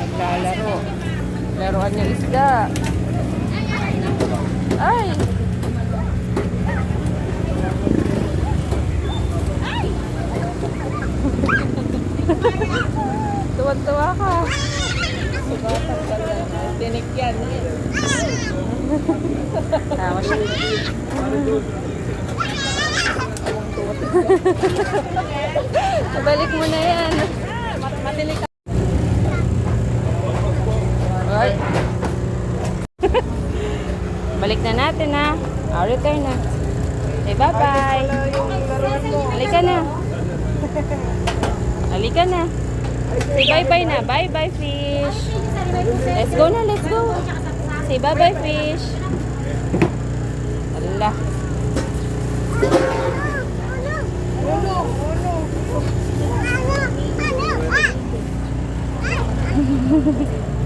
Naglalaro. Laruan niya isda. Ay! Tuwan-tuwa ka. Subatang ka lang. Tinik yan. Tama siya. Balik mo na yan. Matilik ka. Ay. Balik na natin ha. I'll return na. Say bye-bye. Halika na. Halika na. Say bye-bye na. Bye-bye fish. Let's go na. Let's go. Say bye-bye fish. Allah.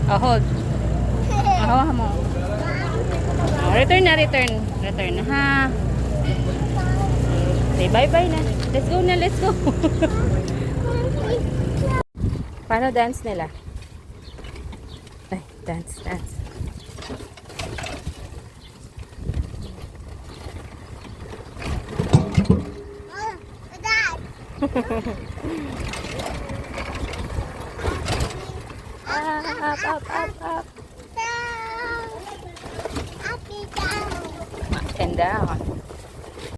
Oh, hold. Hawa mo. Oh, return na, return. Return na, ha. Say bye-bye na. Let's go na, let's go. Paano dance nila? Ay, dance, dance. Up, up, up, up. Up and down.